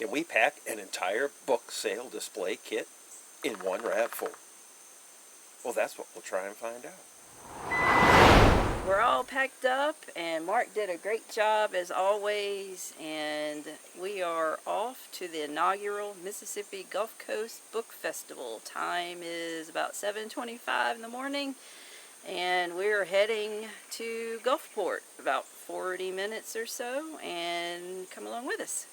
Can we pack an entire book sale display kit in one RAV4? Well, that's what we'll try and find out. We're all packed up, and Mark did a great job as always, and we are off to the inaugural Mississippi Gulf Coast Book Festival. Time is about 7:25 in the morning, and we're heading to Gulfport, about 40 minutes or so, and come along with us.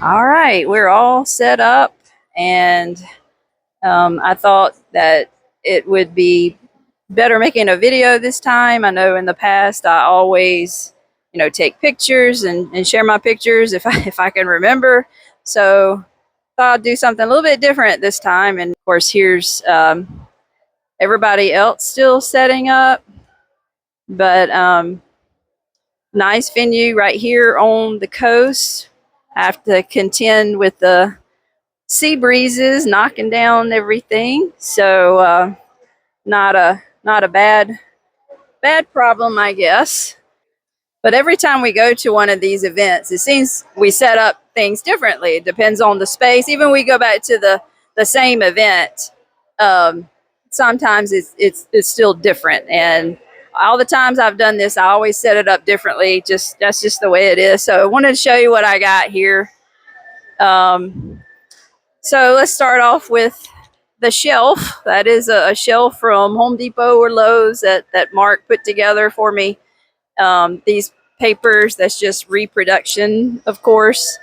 All right, we're all set up, and I thought that it would be better making a video this time. I know in the past I always, take pictures and share my pictures if I can remember. So thought I'd do something a little bit different this time. And of course, here's everybody else still setting up, but nice venue right here on the coast. I have to contend with the sea breezes knocking down everything, so not a bad problem, I guess. But every time we go to one of these events, it seems we set up things differently. It depends on the space. Even we go back to the same event, sometimes it's still different. And all the times I've done this, I always set it up differently. That's just the way it is. So I wanted to show you what I got here. So let's start off with the shelf. That is a shelf from Home Depot or Lowe's that Mark put together for me. These papers, that's just reproduction, of course,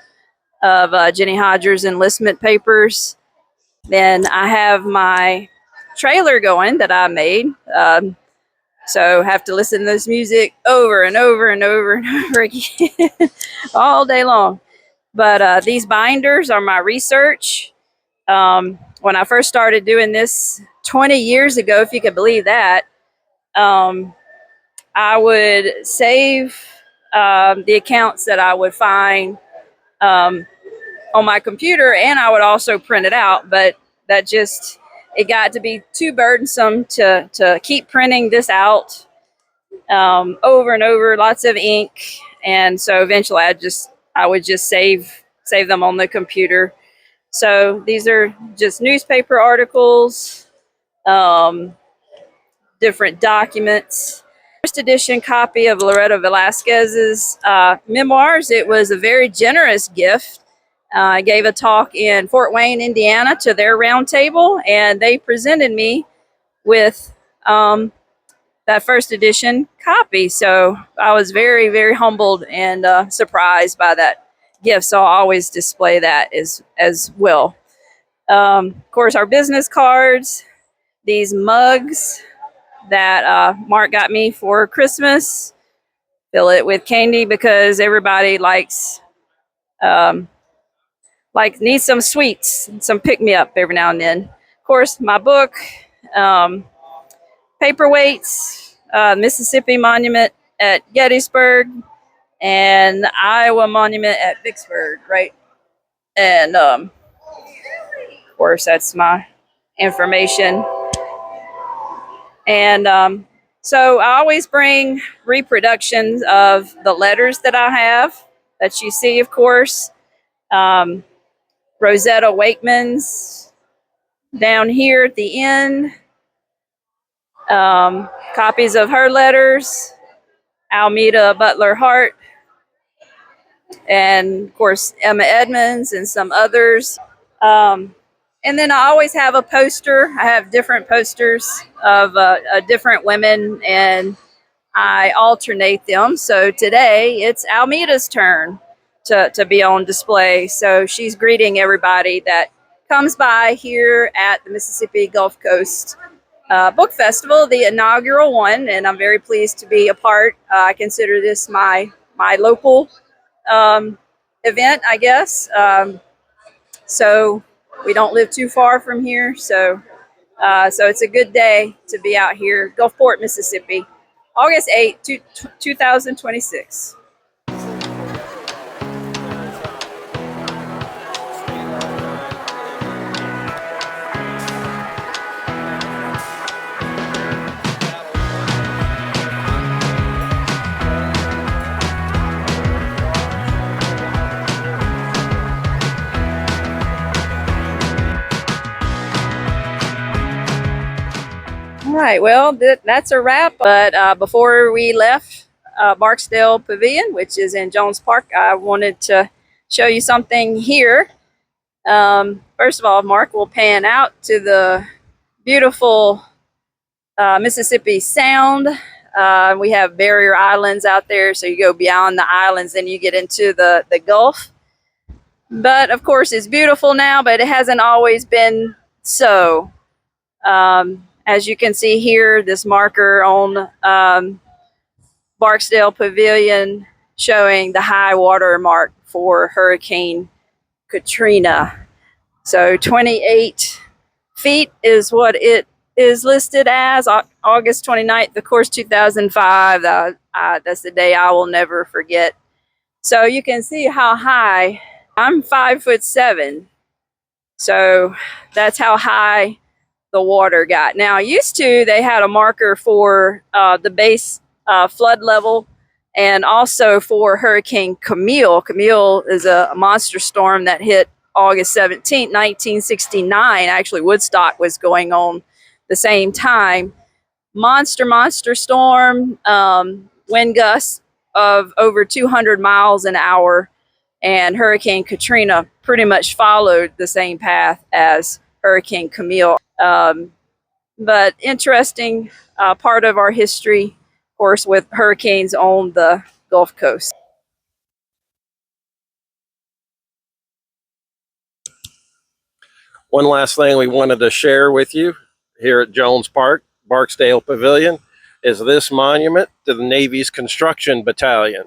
of Jenny Hodger's enlistment papers. Then I have my trailer going that I made. So have to listen to this music over and over and over and over again all day long. But these binders are my research. When I first started doing this 20 years ago, if you could believe that, um, I would save the accounts that I would find um, on my computer, and I would also print it out. But that just, it got to be too burdensome to keep printing this out over and over, lots of ink. And so eventually I would just save them on the computer. So these are just newspaper articles, um, different documents. First edition copy of Loretta Velasquez's memoirs. It was a very generous gift. I gave a talk in Fort Wayne, Indiana, to their roundtable, and they presented me with that first edition copy. So I was very, very humbled and surprised by that gift. So I'll always display that as well. Of course, our business cards, these mugs that Mark got me for Christmas. Fill it with candy because everybody um, needs some sweets, some pick me up every now and then. Of course, my book, um, paperweights, Mississippi Monument at Gettysburg, and the Iowa Monument at Vicksburg, right? And of course, that's my information. And so I always bring reproductions of the letters that I have that you see, of course. Rosetta Wakeman's down here at the end. Copies of her letters. Almeda Butler Hart. And of course, Emma Edmonds and some others. And then I always have a poster. I have different posters of different women, and I alternate them. So today it's Almeda's turn to be on display. So she's greeting everybody that comes by here at the Mississippi Gulf Coast Book Festival, the inaugural one, and I'm very pleased to be a part. I consider this my local event, I guess. So we don't live too far from here, so it's a good day to be out here, Gulfport, Mississippi, August 8th, 2026. All right, well, that's a wrap. But before we left Barksdale Pavilion, which is in Jones Park, I wanted to show you something here. First of all, Mark will pan out to the beautiful Mississippi Sound. We have barrier islands out there, so you go beyond the islands, then you get into the Gulf. But of course, it's beautiful now, but it hasn't always been so. As you can see here, this marker on Barksdale Pavilion showing the high water mark for Hurricane Katrina. So 28 feet is what it is listed as. August 29th, of course, 2005. That's the day I will never forget. So you can see how high. I'm 5'7", so that's how high the water got. Now, used to, they had a marker for the base flood level and also for Hurricane Camille. Camille is a monster storm that hit August 17, 1969. Actually, Woodstock was going on the same time. Monster storm, wind gusts of over 200 miles an hour, and Hurricane Katrina pretty much followed the same path as Hurricane Camille. But interesting part of our history, of course, with hurricanes on the Gulf Coast. One last thing we wanted to share with you here at Jones Park, Barksdale Pavilion, is this monument to the Navy's Construction Battalion,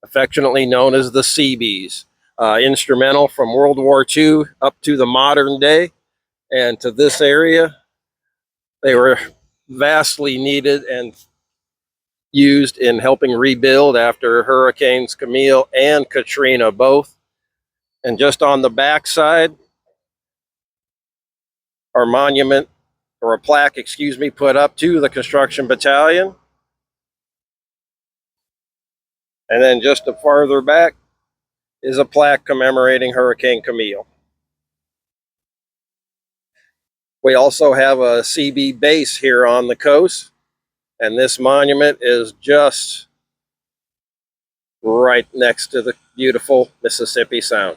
affectionately known as the Seabees. Instrumental from World War II up to the modern day, and to this area, they were vastly needed and used in helping rebuild after Hurricanes Camille and Katrina both. And just on the back side, our monument, or a plaque, excuse me, put up to the Construction Battalion. And then just a farther back is a plaque commemorating Hurricane Camille. We also have a CB base here on the coast, and this monument is just right next to the beautiful Mississippi Sound.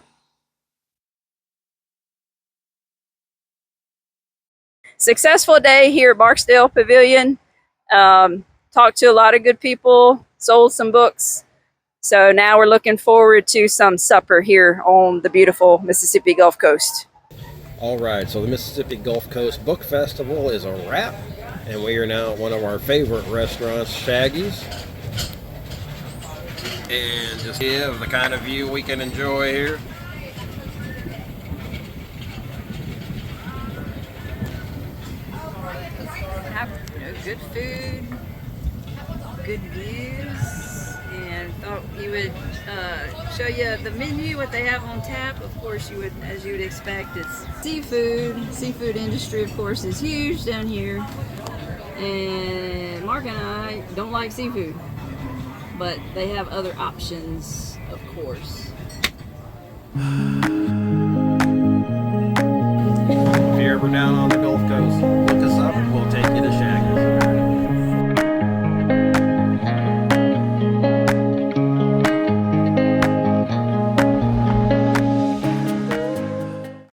Successful day here at Barksdale Pavilion. Talked to a lot of good people, sold some books. So now we're looking forward to some supper here on the beautiful Mississippi Gulf Coast. All right, so the Mississippi Gulf Coast Book Festival is a wrap, and we are now at one of our favorite restaurants, Shaggy's. And just give the kind of view we can enjoy here. Have good food, good views, and thought he would show you the menu, what they have on tap. Of course, you would, as you would expect, it's seafood. Seafood industry, of course, is huge down here. And Mark and I don't like seafood, but they have other options, of course. If you're ever down on the Gulf Coast, look us up.